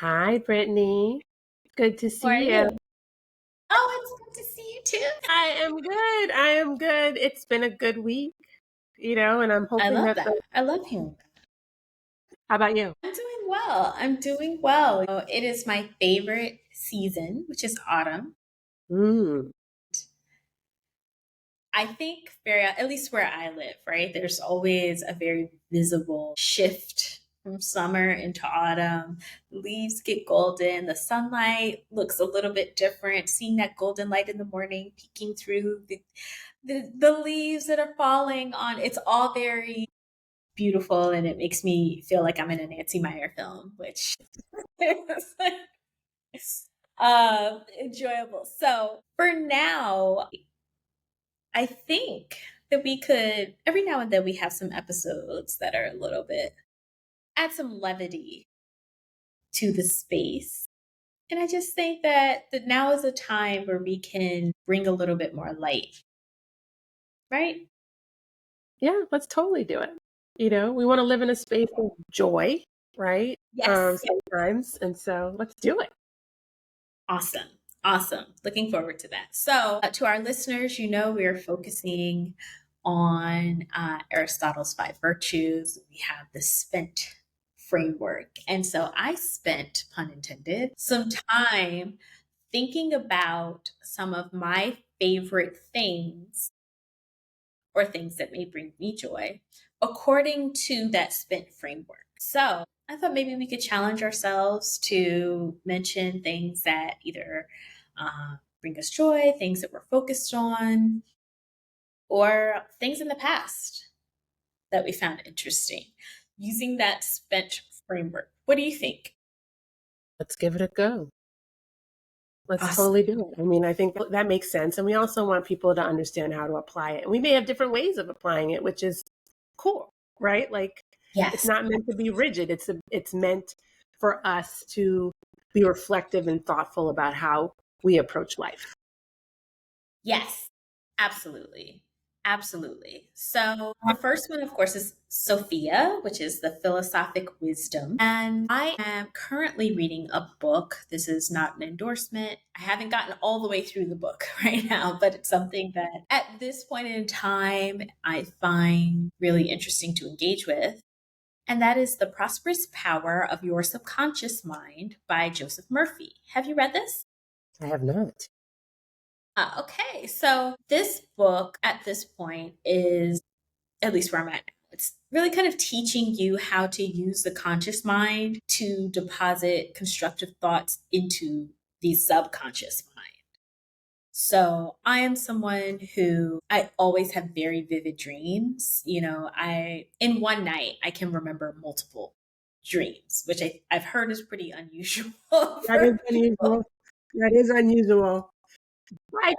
Hi, Brittany. Good to How are see you. you? Oh, it's good to see you too. I am good. I am good. It's been a good week, and I'm I hoping love that that. I love hearing that. how about you? I'm doing well. I'm doing well. It is my favorite season, which is autumn. Mm, I think at least where I live, right? There's always a very visible shift from summer into autumn. The leaves get golden. The sunlight looks a little bit different. Seeing that golden light in the morning peeking through the leaves that are falling on, it's all very beautiful, and it makes me feel like I'm in a Nancy Meyer film, which is like, enjoyable. So for now, I think that we could every now and then we have some episodes that are a little bit add some levity to the space. And I just think that now is a time where we can bring a little bit more light, right? yeah, let's totally do it. We want to live in a space of joy, right? Yes. Sometimes. And so let's do it. Awesome. Awesome. Looking forward to that. So, to our listeners, we are focusing on Aristotle's five virtues. We have the spent framework. And so I spent, pun intended, some time thinking about some of my favorite things or things that may bring me joy according to that spent framework. So I thought maybe we could challenge ourselves to mention things that either bring us joy, things that we're focused on, or things in the past that we found interesting using that spent framework. What do you think? Let's give it a go. Let's Awesome. totally do it. I mean, I think that makes sense. And we also want people to understand how to apply it. And we may have different ways of applying it, which is cool, right? Like it's Yes. not meant to be rigid. It's meant for us to be reflective and thoughtful about how we approach life. Yes, absolutely. Absolutely. So, the first one, of course, is Sophia, which is the philosophic wisdom. And I am currently reading a book. This is not an endorsement. I haven't gotten all the way through the book right now, but it's something that at this point in time I find really interesting to engage with. And that is The Prosperous Power of Your Subconscious Mind by Joseph Murphy. Have you read this? I have not. Okay, so this book at this point is, at least where I'm at now, it's really kind of teaching you how to use the conscious mind to deposit constructive thoughts into the subconscious mind. So I am someone who I always have very vivid dreams. In one night, I can remember multiple dreams, which I've heard is pretty unusual That is for people. unusual. That is unusual. By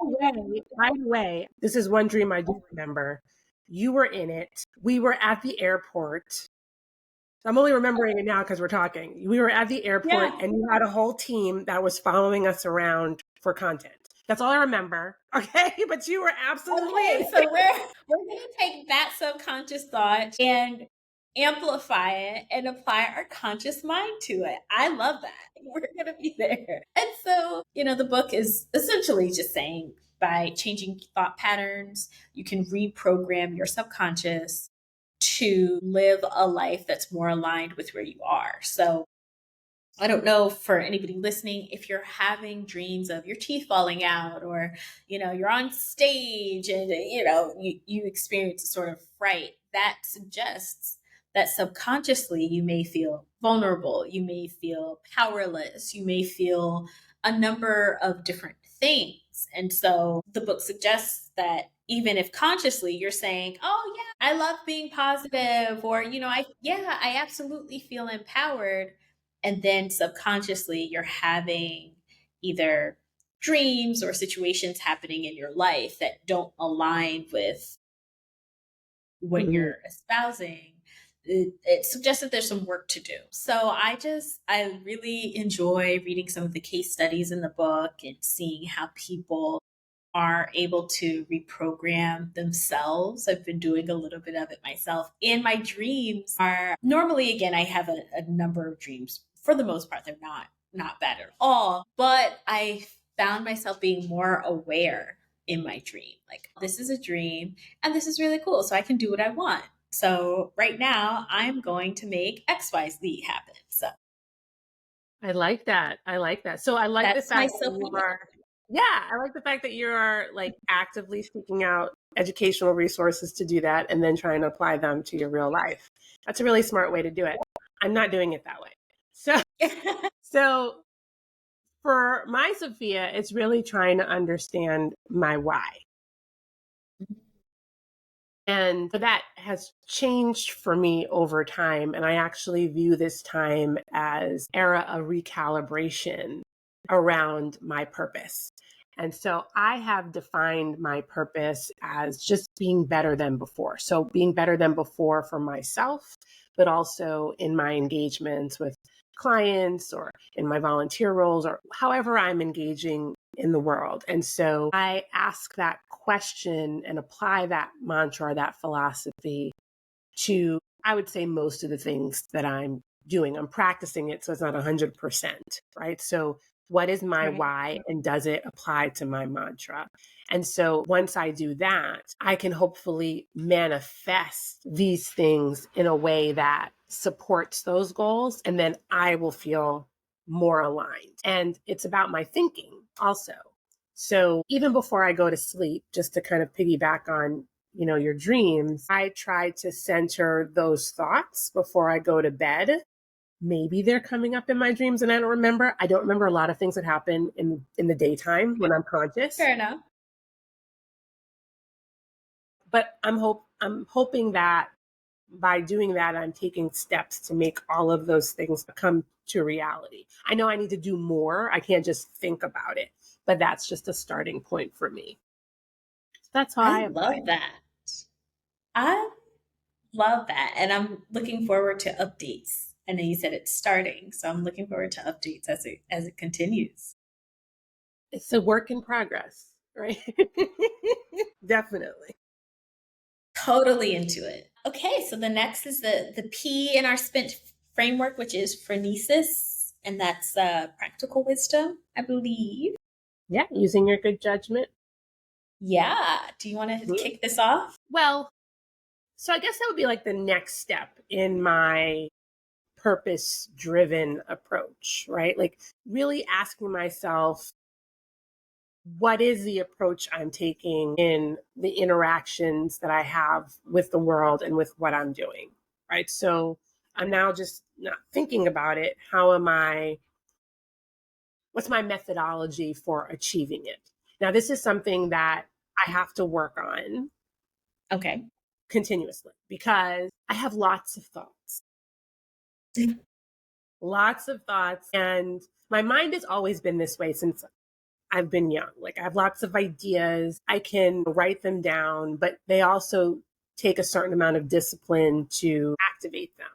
the way, this is one dream I do remember. You were in it. We were at the airport. I'm only remembering it now because we're talking. We were at the airport Yeah. and you had a whole team that was following us around for content. That's all I remember. Okay. But you were absolutely in Okay, so we're gonna take that subconscious thought and amplify it and apply our conscious mind to it. I love that. We're gonna be there. And so, the book is essentially just saying by changing thought patterns, you can reprogram your subconscious to live a life that's more aligned with where you are. So I don't know for anybody listening if you're having dreams of your teeth falling out, or you're on stage and you experience a sort of fright. That suggests that subconsciously you may feel vulnerable, you may feel powerless, you may feel a number of different things. And so the book suggests that even if consciously you're saying, "Oh yeah, I love being positive," or I absolutely feel empowered," and then subconsciously you're having either dreams or situations happening in your life that don't align with what Mhm. you're espousing, it suggests that there's some work to do. So I really enjoy reading some of the case studies in the book and seeing how people are able to reprogram themselves. I've been doing a little bit of it myself. And my dreams are normally, again, I have a number of dreams for the most part, they're not bad at all. But I found myself being more aware in my dream. Like, this is a dream and this is really cool. So I can do what I want. So right now I'm going to make XYZ happen. So I like that. I like that. So I like the that's my fact that you Sophia. are, yeah, I like the fact that you are like actively seeking out educational resources to do that and then trying to apply them to your real life. That's a really smart way to do it. I'm not doing it that way. So, so for my Sophia, it's really trying to understand my why. And that has changed for me over time. And I actually view this time as era of recalibration around my purpose. And so I have defined my purpose as just being better than before. So being better than before for myself, but also in my engagements with clients or in my volunteer roles or however I'm engaging in the world. And so I ask that question and apply that mantra, or that philosophy to, I would say, most of the things that I'm doing. I'm practicing it so it's not 100%, right? So what is my Right. why and does it apply to my mantra? And so once I do that, I can hopefully manifest these things in a way that supports those goals. And then I will feel more aligned. And it's about my thinking also. So even before I go to sleep, just to kind of piggyback on your dreams, I try to center those thoughts before I go to bed. Maybe they're coming up in my dreams and I don't remember. I don't remember a lot of things that happen in the daytime when I'm conscious. Fair enough. But I'm hoping that by doing that, I'm taking steps to make all of those things come to reality. I know I need to do more. I can't just think about it, but that's just a starting point for me. That's how I I apply love that. I love that. And I'm looking forward to updates. I know you said it's starting, so I'm looking forward to updates as it continues. it. It's a work in progress, right? Definitely. Totally into it. Okay, so the next is the P in our SPINT framework, which is phronesis, and that's practical wisdom, I believe. Yeah, using your good judgment. Yeah. Do you want to Mhm. kick this off? Well, so I guess that would be like the next step in my purpose driven approach, right? Like really asking myself, what is the approach I'm taking in the interactions that I have with the world and with what I'm doing, right? So I'm now just not thinking about it. What's my methodology for achieving it? Now, this is something that I have to work on Okay. continuously because I have lots of thoughts. Lots of thoughts. And my mind has always been this way since I've been young. Like I have lots of ideas. I can write them down, but they also take a certain amount of discipline to activate them.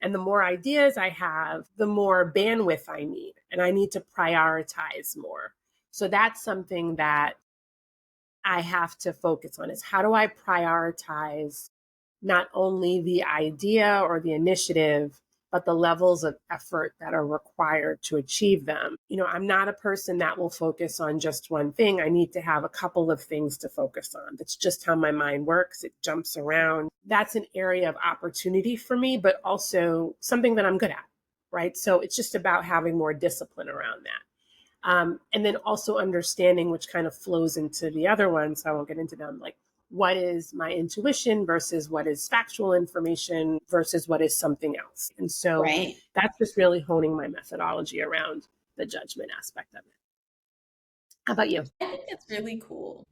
And the more ideas I have, the more bandwidth I need. And I need to prioritize more. So that's something that I have to focus on is how do I prioritize not only the idea or the initiative, but the levels of effort that are required to achieve them. I'm not a person that will focus on just one thing. I need to have a couple of things to focus on. That's just how my mind works. It jumps around. That's an area of opportunity for me, but also something that I'm good at, right? So it's just about having more discipline around that. And then also understanding, which kind of flows into the other one, so I won't get into them, like what is my intuition versus what is factual information versus what is something else. And so Right. that's just really honing my methodology around the judgment aspect of it. How about you? I think that's really cool.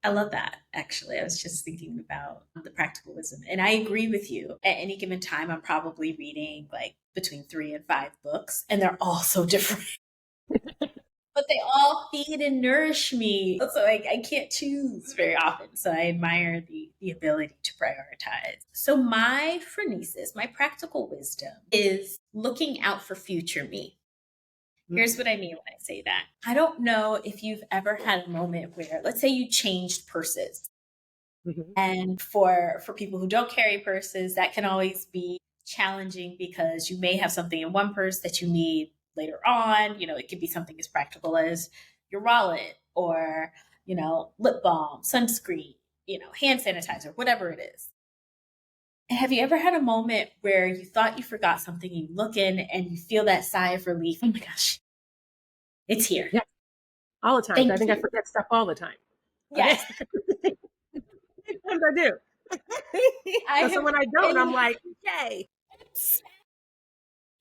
I love that, actually. I was just thinking about the practical wisdom. And I agree with you. At any given time, I'm probably reading like between 3 and 5 books, and they're all so different. But they all feed and nourish me. So I can't choose very often. So I admire the ability to prioritize. So my phronesis, my practical wisdom is looking out for future me. Here's what I mean when I say that. I don't know if you've ever had a moment where, let's say you changed purses. Mm-hmm. And for people who don't carry purses, that can always be challenging because you may have something in one purse that you need later on. It could be something as practical as your wallet or, lip balm, sunscreen, hand sanitizer, whatever it is. Have you ever had a moment where you thought you forgot something, you look in and you feel that sigh of relief? Oh my gosh, it's here. Yeah, all the time. Thank I think you. I forget stuff all the time. Okay. Yes. Sometimes I do. I So have, when I don't, I'm and like, yay.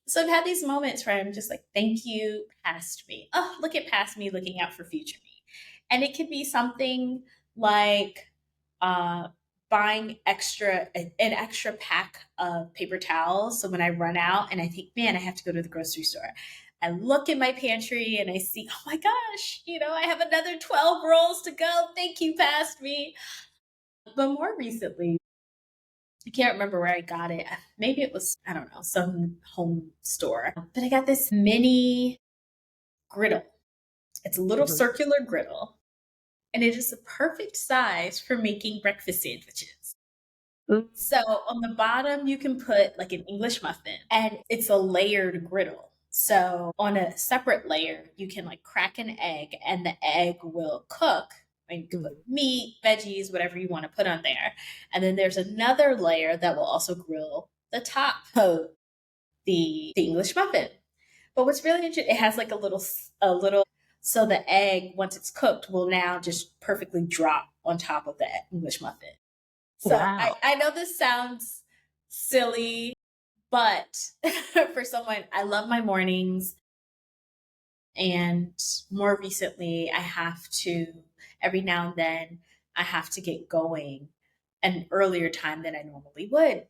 so I've had these moments where I'm just like, thank you, past me. Oh, look at past me looking out for future me. And it could be something like uh, buying an extra pack of paper towels. So when I run out and I think, man, I have to go to the grocery store, I look in my pantry and I see, oh my gosh, I have another 12 rolls to go. Thank you, past me. But more recently, I can't remember where I got it. Maybe it was, I don't know, some home store. But I got this mini griddle. It's a little Mhm. circular griddle, and it is the perfect size for making breakfast sandwiches. Mm. So on the bottom, you can put like an English muffin, and it's a layered griddle. So on a separate layer, you can like crack an egg, and the egg will cook. And you can put Mhm. meat, veggies, whatever you want to put on there. And then there's another layer that will also grill the top of the English muffin. But what's really interesting, it has like so the egg, once it's cooked, will now just perfectly drop on top of the English muffin. So Wow. I know this sounds silly, but for someone, I love my mornings. And more recently, every now and then, I have to get going an earlier time than I normally would.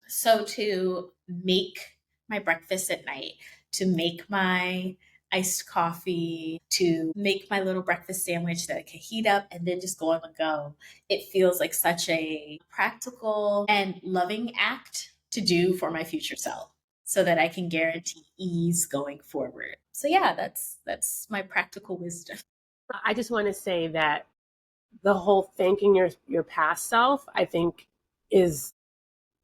So to make my breakfast at night, to make my iced coffee, to make my little breakfast sandwich that I can heat up and then just go on the go, it feels like such a practical and loving act to do for my future self so that I can guarantee ease going forward. So yeah, that's my practical wisdom. I just want to say that the whole thanking your past self, I think, is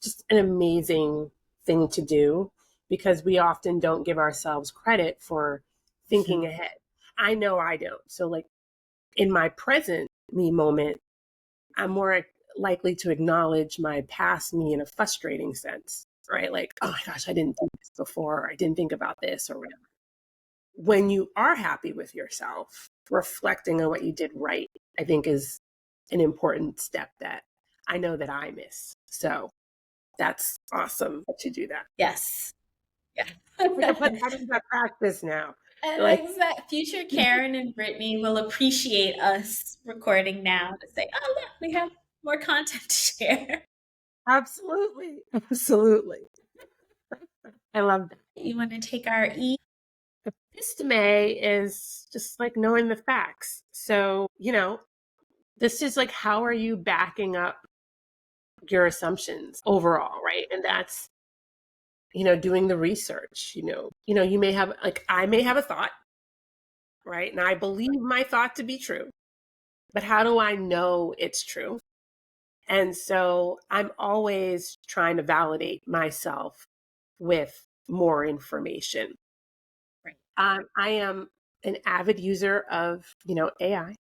just an amazing thing to do because we often don't give ourselves credit for thinking ahead. I know I don't. So like in my present me moment, I'm more likely to acknowledge my past me in a frustrating sense, right? Like, oh my gosh, I didn't do this before, or I didn't think about this or whatever. When you are happy with yourself, reflecting on what you did right, I think is an important step that I know that I miss. So that's awesome that you do that. Yes. Yeah. We can put that into practice now. And Like, future Karen and Brittany will appreciate us recording now to say, oh, look, we have more content to share. absolutely. Absolutely. I love that. You want to take our Episteme is just like knowing the facts. So, this is like, how are you backing up your assumptions overall, right? And that's, doing the research, you may have, like, I may have a thought, right? And I believe my thought to be true, but how do I know it's true? And so I'm always trying to validate myself with more information. Right. I am an avid user of, AI,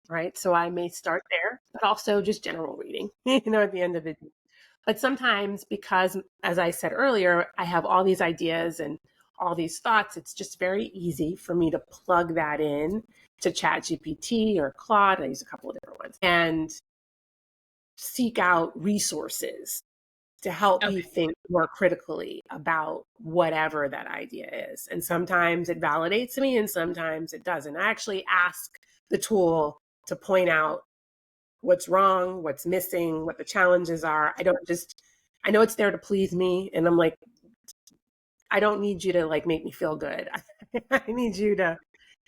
right? So I may start there, but also just general reading, at the end of it. But sometimes, because, as I said earlier, I have all these ideas and all these thoughts, it's just very easy for me to plug that in to ChatGPT or Claude. I use a couple of different ones and seek out resources to help me Okay. think more critically about whatever that idea is. And sometimes it validates me and sometimes it doesn't. I actually ask the tool to point out what's wrong, what's missing, what the challenges are. I know it's there to please me. And I'm like, I don't need you to like make me feel good. I need you to,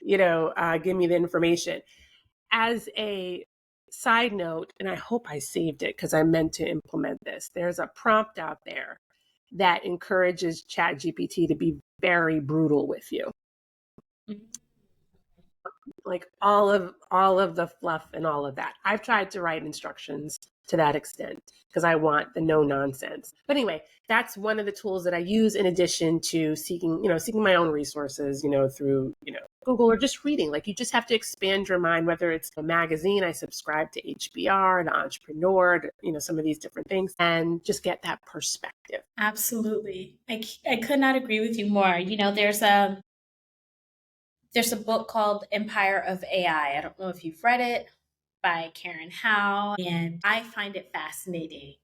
give me the information. As a side note, and I hope I saved it because I meant to implement this, there's a prompt out there that encourages ChatGPT to be very brutal with you. Mhm. Like all of the fluff and all of that. I've tried to write instructions to that extent because I want the no nonsense. But anyway, that's one of the tools that I use in addition to seeking my own resources, through, Google or just reading. Like you just have to expand your mind, whether it's a magazine, I subscribe to HBR, to Entrepreneur, to, some of these different things, and just get that perspective. Absolutely. I could not agree with you more. There's a book called Empire of AI. I don't know if you've read it, by Karen Howe, and I find it fascinating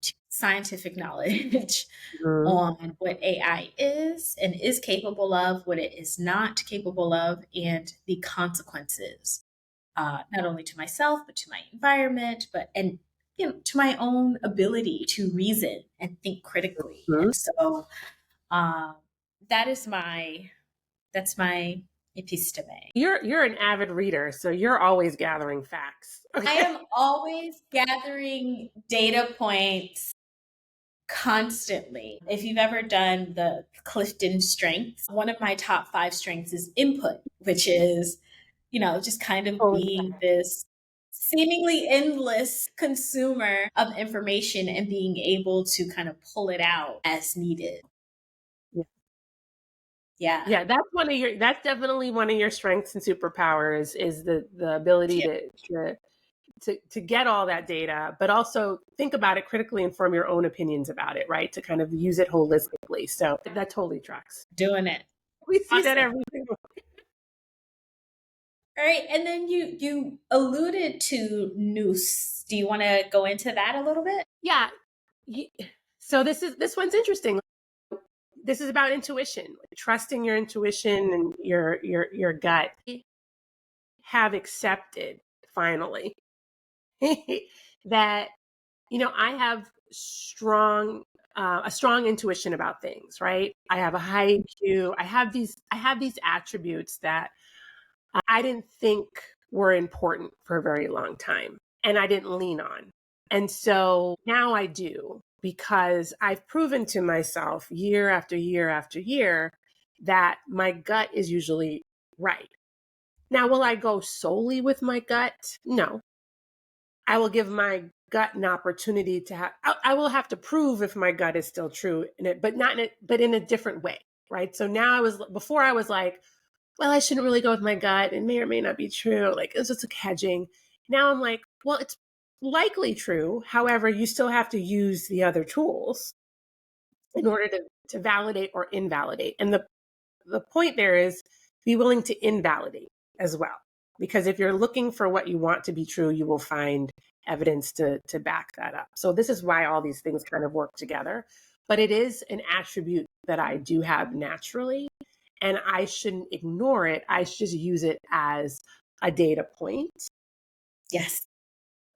to scientific knowledge on what AI is and is capable of, what it is not capable of, and the consequences, not only to myself, but to my environment, and to my own ability to reason and think critically. And so that's my episteme. You're an avid reader, so you're always gathering facts. I am always gathering data points constantly. If you've ever done the Clifton strengths, one of my top 5 strengths is input, which is, just kind of being this seemingly endless consumer of information and being able to kind of pull it out as needed. Yeah, that's definitely one of your strengths and superpowers is the ability to get all that data, but also think about it critically and form your own opinions about it, right? To kind of use it holistically. So that totally tracks. Doing it. We see that every single day. All right, and then you alluded to nous. Do you want to go into that a little bit? Yeah. So this one's interesting. This is about intuition, trusting your intuition and your gut. Have accepted finally that I have a strong intuition about things, right? I have a high IQ. I have these attributes that I didn't think were important for a very long time, and I didn't lean on. And so now I do, because I've proven to myself year after year after year that my gut is usually right. Now, will I go solely with my gut? No. I will give my gut an opportunity to I will have to prove if my gut is still true in it, but in a different way, right? So now before I was like, well, I shouldn't really go with my gut. It may or may not be true. Like it's just like hedging. Now I'm like, well, it's likely true. However, you still have to use the other tools in order to validate or invalidate. And the point there is be willing to invalidate as well. Because if you're looking for what you want to be true, you will find evidence to back that up. So this is why all these things kind of work together. But it is an attribute that I do have naturally, and I shouldn't ignore it. I should just use it as a data point. Yes.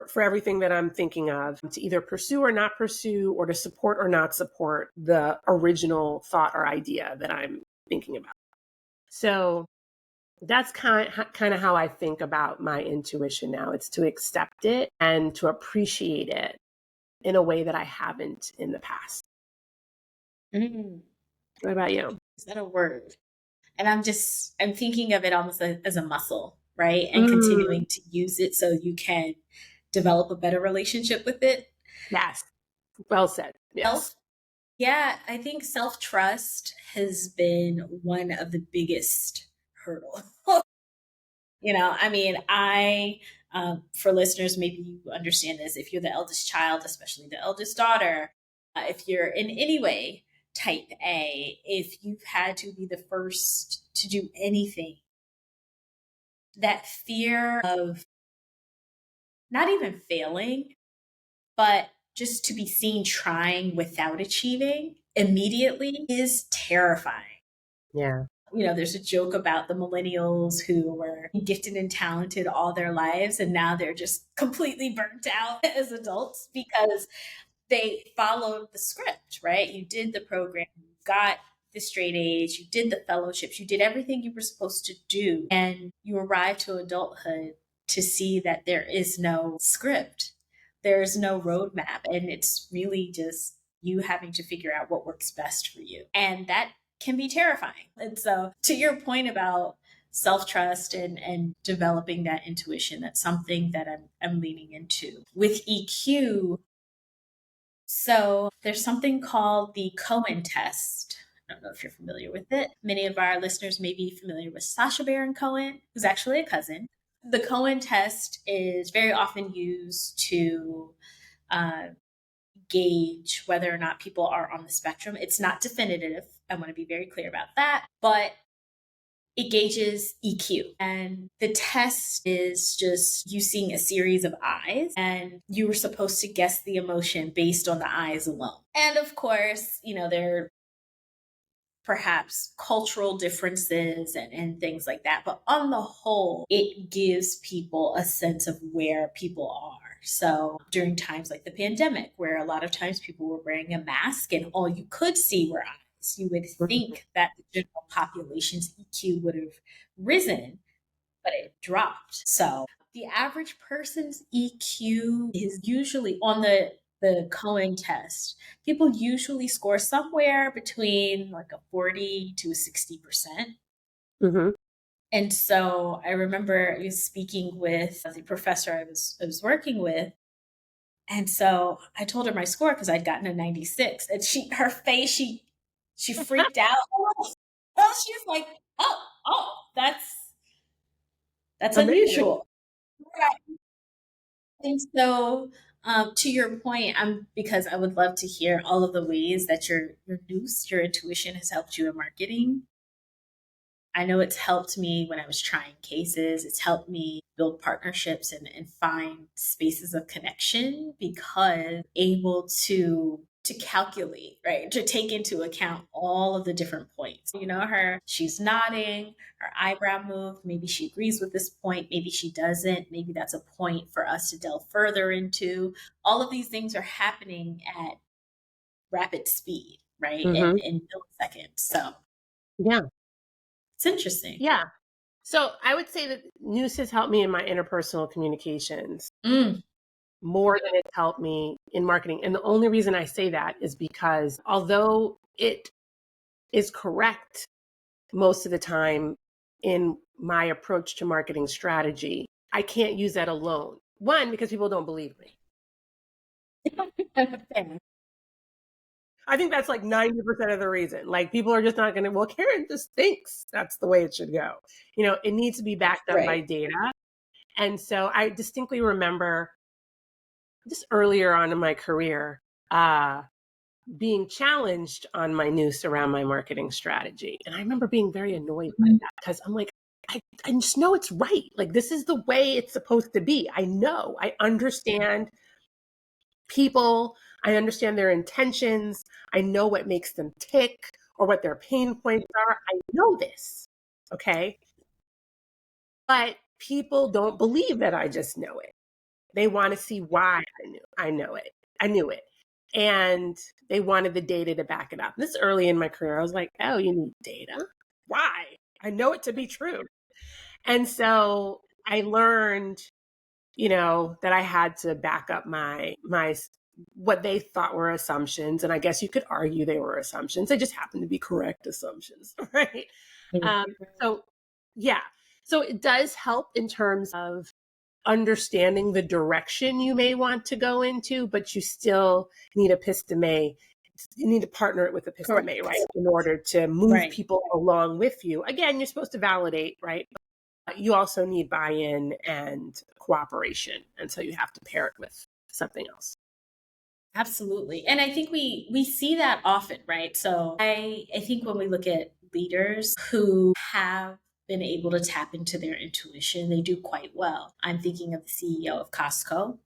For everything that I'm thinking of, to either pursue or not pursue, or to support or not support the original thought or idea that I'm thinking about. So that's kind of how I think about my intuition now. It's to accept it and to appreciate it in a way that I haven't in the past. What about you? Is that a word? And I'm thinking of it almost as a muscle, right? And continuing to use it so you can develop a better relationship with it. Yes. Well said. Yes. Yeah, I think self-trust has been one of the biggest hurdles. For listeners, maybe you understand this. If you're the eldest child, especially the eldest daughter, if you're in any way type A, if you've had to be the first to do anything, that fear of not even failing, but just to be seen trying without achieving immediately is terrifying. Yeah. There's a joke about the millennials who were gifted and talented all their lives, and now they're just completely burnt out as adults because they followed the script, right? You did the program, you got the straight A's, you did the fellowships, you did everything you were supposed to do, and you arrived to adulthood to see that there is no script. There's no roadmap, and it's really just you having to figure out what works best for you. And that can be terrifying. And so to your point about self-trust and developing that intuition. That's something that I'm leaning into. With EQ, so there's something called the Cohen test. I don't know if you're familiar with it. Many of our listeners may be familiar with Sacha Baron Cohen, who's actually a cousin. The Cohen test is very often used to uh, gauge whether or not people are on the spectrum. It's not definitive. I want to be very clear about that, but it gauges EQ. And the test is just you seeing a series of eyes, and you were supposed to guess the emotion based on the eyes alone. And of course, there are perhaps cultural differences and things like that. But on the whole, it gives people a sense of where people are. So during times like the pandemic, where a lot of times people were wearing a mask and all you could see were eyes, you would think that the general population's EQ would have risen, but it dropped. So the average person's EQ is usually on the Cohen test. People usually score somewhere between like a 40 to a 60%. Mm-hmm. And so I remember I was speaking with the professor I was working with. And so I told her my score because I'd gotten a 96. And her face, she freaked out. Oh, she's like, oh, that's Amazing. unusual. Right. And so, to your point, because I would love to hear all of the ways that your nous, your intuition, has helped you in marketing. I know it's helped me when I was trying cases. It's helped me build partnerships and find spaces of connection because able to calculate, right? To take into account all of the different points. She's nodding, her eyebrow moved. Maybe she agrees with this point. Maybe she doesn't. Maybe that's a point for us to delve further into. All of these things are happening at rapid speed, right? Mm-hmm. In milliseconds. So Yeah. it's interesting. Yeah. So I would say that nous has helped me in my interpersonal communications Mm. more than it's helped me in marketing. And the only reason I say that is because although it is correct most of the time in my approach to marketing strategy, I can't use that alone. One, because people don't believe me. I think that's like 90% of the reason. Like people are just not going to, well, Karen just thinks that's the way it should go. It needs to be backed up by Right. data. And so I distinctly remember just earlier on in my career, being challenged on my nous around my marketing strategy. And I remember being very annoyed by that because I'm like, I just know it's right. Like, this is the way it's supposed to be. I understand people. I understand their intentions. I know what makes them tick or what their pain points are. I know this. Okay. But people don't believe that I just know it. They want to see why I knew it. And they wanted the data to back it up. This early in my career, I was like, oh, you need data? Why? I know it to be true. And so I learned, that I had to back up my what they thought were assumptions. And I guess you could argue they were assumptions. They just happened to be correct assumptions, right? So yeah. So it does help in terms of understanding the direction you may want to go into, but you still need episteme. You need to partner it with episteme, Correct. right? In order to move Right. people along with you. Again, you're supposed to validate, right? But you also need buy-in and cooperation. And so you have to pair it with something else. Absolutely. And I think we see that often, right? So I think when we look at leaders who have been able to tap into their intuition, they do quite well. I'm thinking of the CEO of Costco,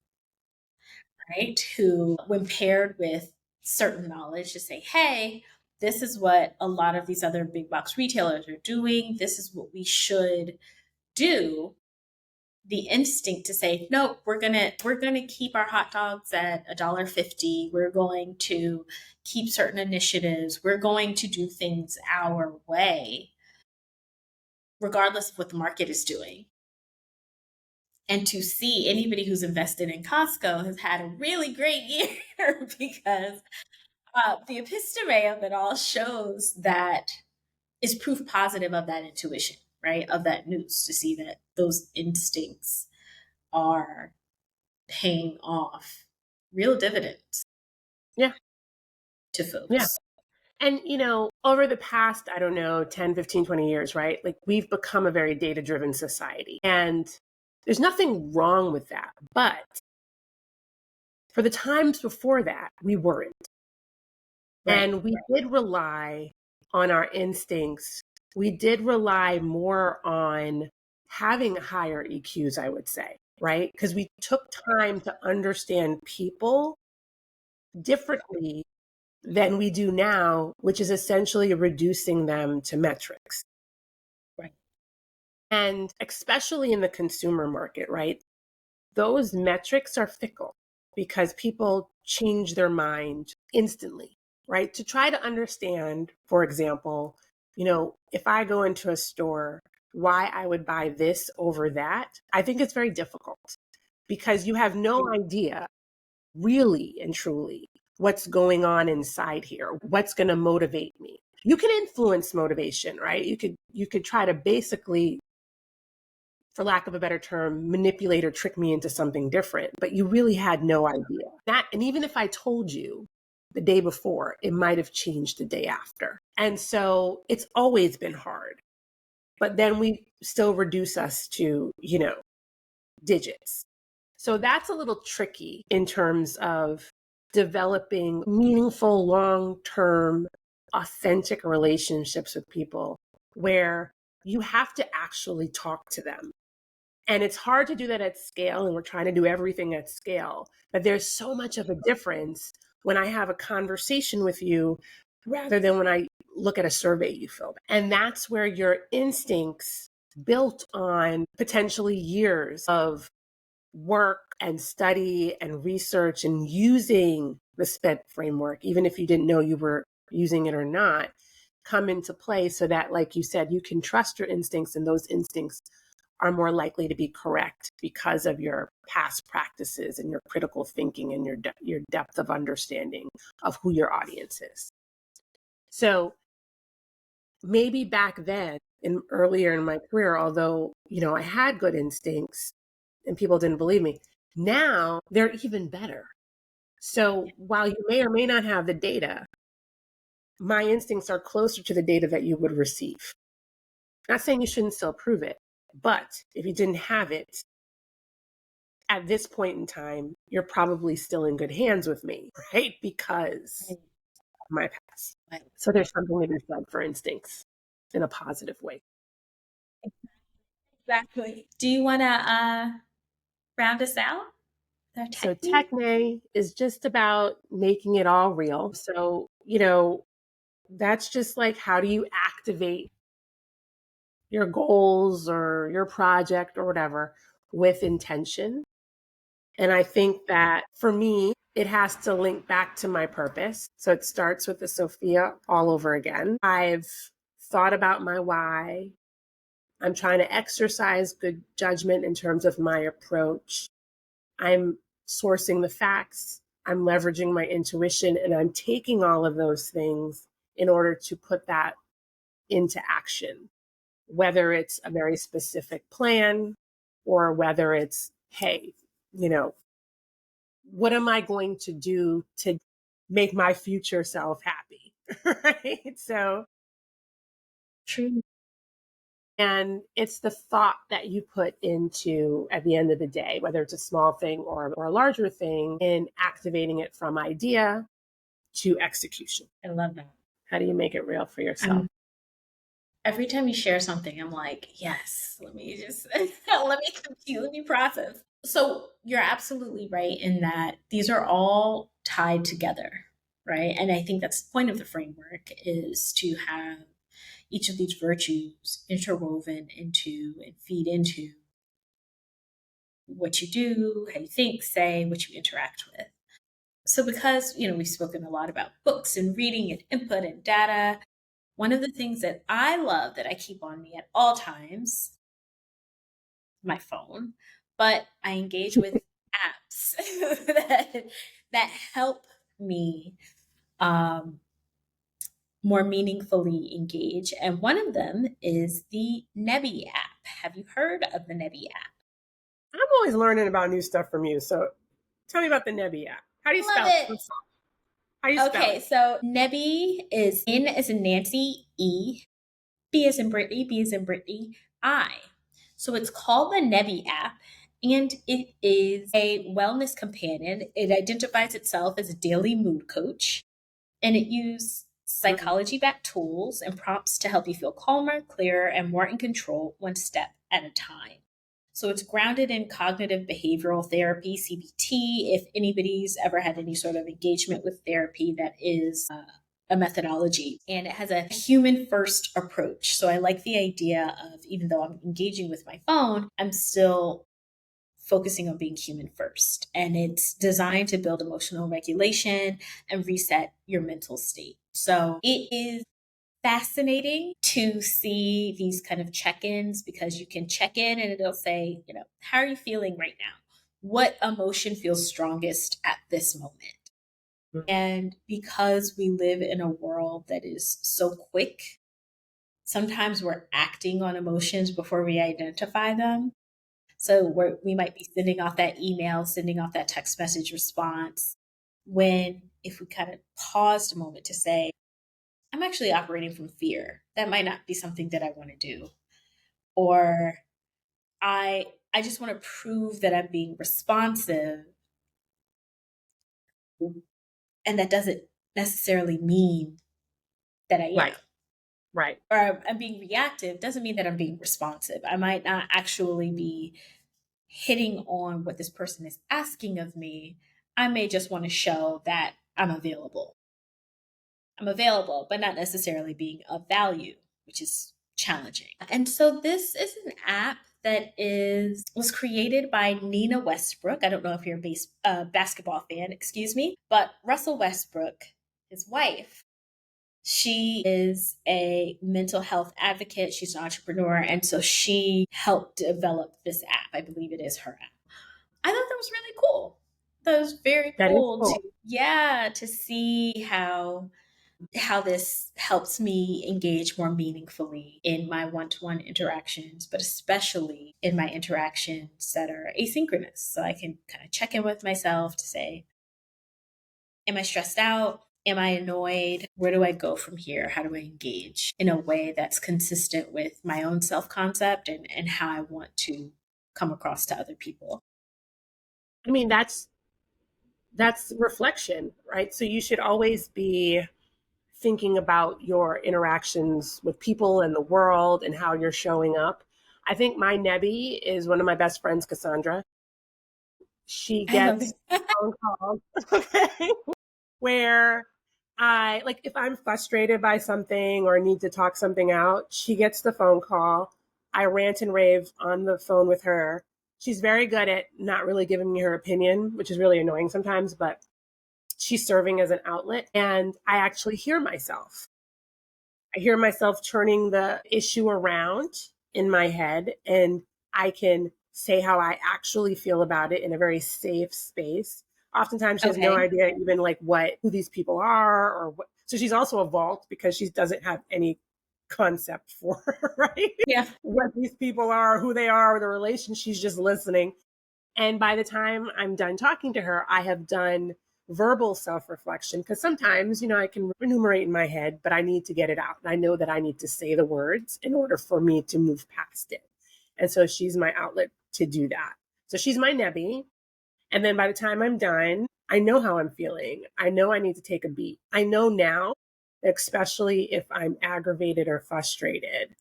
right? Who, when paired with certain knowledge, to say, hey, this is what a lot of these other big box retailers are doing. This is what we should do. The instinct to say, nope, we're gonna keep our hot dogs at $1.50. We're going to keep certain initiatives. We're going to do things our way, regardless of what the market is doing. And to see anybody who's invested in Costco has had a really great year because the episteme of it all shows that is proof positive of that intuition. right, of that nous, to see that those instincts are paying off real dividends Yeah. to Yeah. folks. And, over the past, I don't know, 10, 15, 20 years, right? Like we've become a very data driven society. And there's nothing wrong with that. But for the times before that, we weren't. Right. And we did rely on our instincts. We did rely more on having higher EQs, I would say, right? Because we took time to understand people differently than we do now, which is essentially reducing them to metrics. Right. And especially in the consumer market, right? Those metrics are fickle because people change their mind instantly, right? To try to understand, for example, if I go into a store, why I would buy this over that, I think it's very difficult because you have no idea really and truly what's going on inside here, what's going to motivate me. You can influence motivation, right? You could try to basically, for lack of a better term, manipulate or trick me into something different, but you really had no idea. That, and even if I told you the day before, it might have changed the day after. And so it's always been hard. But then we still reduce us to, digits. So that's a little tricky in terms of developing meaningful, long-term, authentic relationships with people where you have to actually talk to them. And it's hard to do that at scale, and we're trying to do everything at scale. But there's so much of a difference when I have a conversation with you rather than when I look at a survey you filled. And that's where your instincts, built on potentially years of work and study and research and using the SPED framework, even if you didn't know you were using it or not, come into play so that, like you said, you can trust your instincts, and those instincts are more likely to be correct because of your past practices and your critical thinking and your depth of understanding of who your audience is. So maybe back then, earlier in my career, although I had good instincts and people didn't believe me, now they're even better. So while you may or may not have the data, my instincts are closer to the data that you would receive. Not saying you shouldn't still prove it, but if you didn't have it at this point in time, you're probably still in good hands with me, right? Because of my past. So there's something to be said for instincts in a positive way. Exactly. Do you want to round us out? So techne is just about making it all real. So, that's just like, how do you activate your goals or your project or whatever with intention? And I think that for me, it has to link back to my purpose. So it starts with the Sophia all over again. I've thought about my why. I'm trying to exercise good judgment in terms of my approach. I'm sourcing the facts. I'm leveraging my intuition, and I'm taking all of those things in order to put that into action, whether it's a very specific plan or whether it's, hey, what am I going to do to make my future self happy? Right? So, True. and it's the thought that you put into, at the end of the day, whether it's a small thing or a larger thing, in activating it from idea to execution. I love that. How do you make it real for yourself? Every time you share something, I'm like, yes, let me just, let me compute, let me process. So you're absolutely right in that these are all tied together, right? And I think that's the point of the framework, is to have each of these virtues interwoven into and feed into what you do, how you think, say, what you interact with. So because, we've spoken a lot about books and reading and input and data, one of the things that I love that I keep on me at all times, my phone, but I engage with apps that help me more meaningfully engage. And one of them is the Nebi app. Have you heard of the Nebi app? I'm always learning about new stuff from you. So tell me about the Nebi app. How do you Love spell it. it? How do you spell Okay, it? so Nebi is N as in Nancy, E, B as in Brittany, B as in Brittany, I. So it's called the Nebi app, and it is a wellness companion. It identifies itself as a daily mood coach, and it uses Mm. psychology backed tools and prompts to help you feel calmer, clearer, and more in control one step at a time. So it's grounded in cognitive behavioral therapy, CBT. If anybody's ever had any sort of engagement with therapy, that is a methodology. And it has a human first approach. So I like the idea of, even though I'm engaging with my phone, I'm still focusing on being human first. And it's designed to build emotional regulation and reset your mental state. So it is fascinating to see these kind of check-ins, because you can check in and it'll say, how are you feeling right now? What emotion feels strongest at this moment? Mm. And because we live in a world that is so quick, sometimes we're acting on emotions before we identify them. So we might be sending off that email, sending off that text message response, when if we kind of paused a moment to say, I'm actually operating from fear. That might not be something that I want to do. Or I just want to prove that I'm being responsive, and that doesn't necessarily mean that I am. Right. Right. Or I'm being reactive doesn't mean that I'm being responsive. I might not actually be hitting on what this person is asking of me. I may just want to show that I'm available. I'm available, but not necessarily being of value, which is challenging. And so this is an app that was created by Nina Westbrook. I don't know if you're a basketball fan, excuse me, but Russell Westbrook, his wife, she is a mental health advocate. She's an entrepreneur. And so she helped develop this app. I believe it is her app. I thought that was really cool. That was very That is cool cool. to see how this helps me engage more meaningfully in my one-to-one interactions, but especially in my interactions that are asynchronous. So I can kind of check in with myself to say, am I stressed out? Am I annoyed? Where do I go from here? How do I engage in a way that's consistent with my own self-concept and how I want to come across to other people? I mean, that's reflection, right? So you should always be thinking about your interactions with people and the world and how you're showing up. I think my Nebby is one of my best friends, Cassandra. She I love gets it. phone calls, okay, where I, like, if I'm frustrated by something or need to talk something out, she gets the phone call. I rant and rave on the phone with her. She's very good at not really giving me her opinion, which is really annoying sometimes, but she's serving as an outlet. And I actually hear myself. I hear myself turning the issue around in my head, and I can say how I actually feel about it in a very safe space. Oftentimes she has no Okay. idea even like who these people are or what. So she's also a vault because she doesn't have any concept for right Yeah. what these people are, who they are, the relation. She's just listening. And by the time I'm done talking to her, I have done verbal self reflection because sometimes, I can enumerate in my head, but I need to get it out. And I know that I need to say the words in order for me to move past it. And so she's my outlet to do that. So she's my Nebby. And then by the time I'm done, I know how I'm feeling. I know I need to take a beat. I know now, especially if I'm aggravated or frustrated,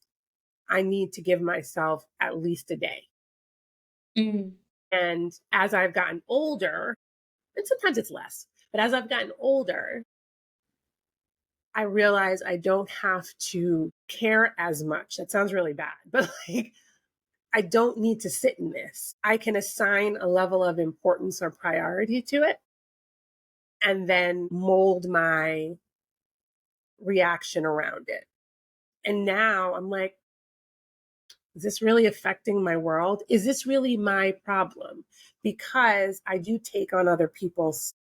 I need to give myself at least a day. Mm. And as I've gotten older, and sometimes it's less, but as I've gotten older, I realize I don't have to care as much. That sounds really bad, but like, I don't need to sit in this. I can assign a level of importance or priority to it and then mold my reaction around it. And now I'm like, is this really affecting my world? Is this really my problem? Because I do take on other people's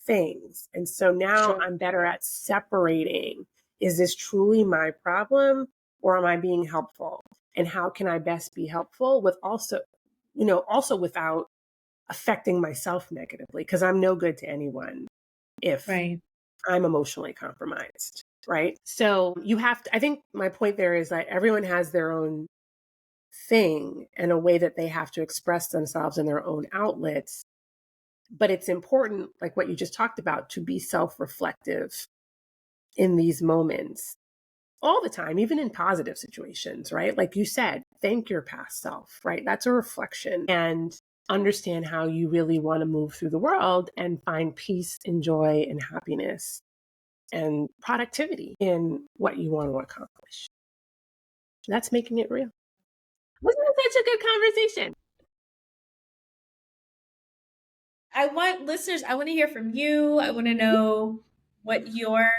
things. And so now Sure. I'm better at separating, is this truly my problem or am I being helpful? And how can I best be helpful with also, also without affecting myself negatively? Because I'm no good to anyone if I'm emotionally compromised, right? So you have to, I think my point there is that everyone has their own thing and a way that they have to express themselves in their own outlets. But it's important, like what you just talked about, to be self-reflective in these moments all the time, even in positive situations, right? Like you said, thank your past self, right? That's a reflection, and understand how you really want to move through the world and find peace and joy and happiness and productivity in what you want to accomplish. That's making it real. Wasn't it such a good conversation? I want listeners, I want to hear from you. I want to know what your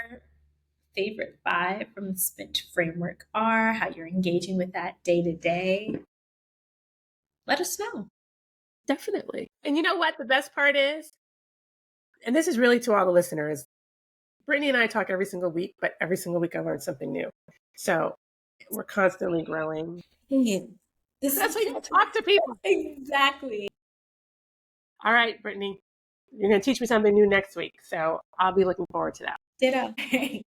favorite 5 from the SPINT framework are, how you're engaging with that day to day. Let us know. Definitely. And you know what the best part is? And this is really to all the listeners. Brittany and I talk every single week, but every single week I learn something new. So we're constantly growing. That's why you talk to people. Exactly. All right, Brittany, you're going to teach me something new next week. So I'll be looking forward to that. Ditto.